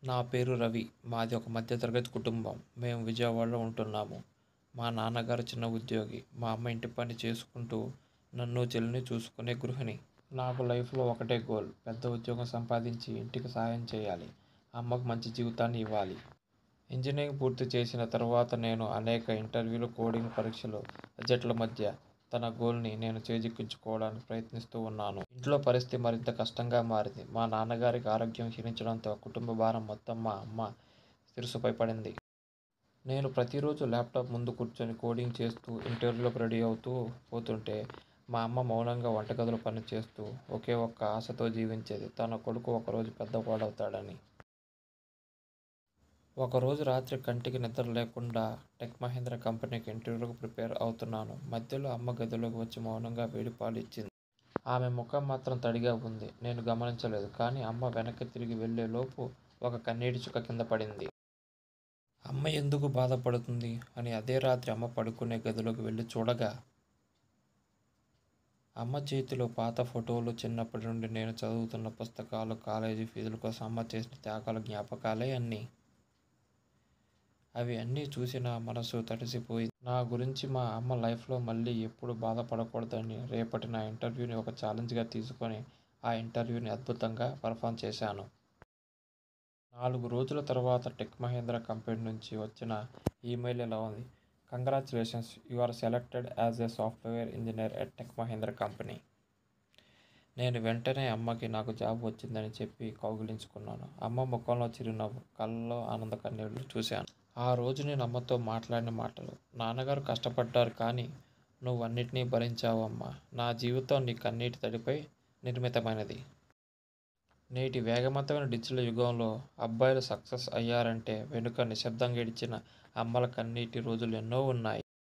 నా పేరు రవి. మాది ఒక మధ్యతరగతి కుటుంబం. మేము విజయవాడలో ఉంటున్నాము. మా నాన్నగారు చిన్న ఉద్యోగి. మా అమ్మ ఇంటి పని చేసుకుంటూ నన్ను చెల్లిని చూసుకునే గృహిణి. నాకు లైఫ్లో ఒకటే గోల్. పెద్ద ఉద్యోగం సంపాదించి ఇంటికి సాయం చేయాలి. అమ్మకు మంచి జీవితాన్ని ఇవ్వాలి. ఇంజనీరింగ్ పూర్తి చేసిన తర్వాత నేను అనేక ఇంటర్వ్యూలు, కోడింగ్ పరీక్షలు, రిజల్ట్ల మధ్య తన గోల్ని నేను చేజిక్కించుకోవడానికి ప్రయత్నిస్తూ ఉన్నాను. ఇంట్లో పరిస్థితి మరింత కష్టంగా మారింది. మా నాన్నగారికి ఆరోగ్యం క్షీణించడంతో కుటుంబ భారం మొత్తం మా అమ్మ శిరస్సుపై పడింది. నేను ప్రతిరోజు ల్యాప్టాప్ ముందు కూర్చొని కోడింగ్ చేస్తూ ఇంటర్వ్యూలకు రెడీ అవుతూ పోతుంటే మా అమ్మ మౌనంగా వంటగదిలో పని చేస్తూ ఒకే ఒక్క ఆశతో జీవించేది. తన కొడుకు ఒకరోజు పెద్దవాడవుతాడని. ఒకరోజు రాత్రి కంటికి నిద్ర లేకుండా టెక్ మహీంద్రా కంపెనీకి ఇంటర్వ్యూలకు ప్రిపేర్ అవుతున్నాను. మధ్యలో అమ్మ గదిలోకి వచ్చి మౌనంగా వేడి పాలు ఇచ్చింది. ఆమె ముఖం మాత్రం తడిగా ఉంది. నేను గమనించలేదు. కానీ అమ్మ వెనక్కి తిరిగి వెళ్లే లోపు ఒక కన్నీటి చుక్క కింద పడింది. అమ్మ ఎందుకు బాధపడుతుంది అని అదే రాత్రి అమ్మ పడుకునే గదిలోకి వెళ్ళి చూడగా అమ్మ చేతిలో పాత ఫోటోలు, చిన్నప్పటి నుండి నేను చదువుతున్న పుస్తకాలు, కాలేజీ ఫీజుల కోసం అమ్మ చేసిన త్యాగాల జ్ఞాపకాలే అన్నీ. అవి అన్నీ చూసి నా మనసు తడిసిపోయింది. నా గురించి మా అమ్మ లైఫ్లో మళ్ళీ ఎప్పుడు బాధపడకూడదని రేపటి నా ఇంటర్వ్యూని ఒక ఛాలెంజ్గా తీసుకొని ఆ ఇంటర్వ్యూని అద్భుతంగా పర్ఫామ్ చేశాను. 4 రోజుల తర్వాత టెక్ మహీంద్రా కంపెనీ నుంచి వచ్చిన ఈమెయిల్ ఇలా ఉంది: congratulations, you are selected as a software engineer at Tech Mahindra company. నేను వెంటనే అమ్మకి నాకు జాబ్ వచ్చిందని చెప్పి కౌగిలించుకున్నాను. అమ్మ ముఖంలో చిరునవ్వు, కళ్ళలో ఆనంద కన్నీళ్లు చూశాను. ఆ రోజు నేను అమ్మతో మాట్లాడిన మాటలు: నాన్నగారు కష్టపడ్డారు కానీ నువ్వు అన్నిటినీ భరించావు అమ్మా. నా జీవితం నీ కన్నీటి తడిపై నిర్మితమైనది. నేటి వేగవంతమైన డిజిటల్ యుగంలో అబ్బాయిలు సక్సెస్ అయ్యారంటే వెనుక నిశ్శబ్దంగా ఏడ్చిన అమ్మల కన్నీటి రోజులు ఎన్నో ఉన్నాయి.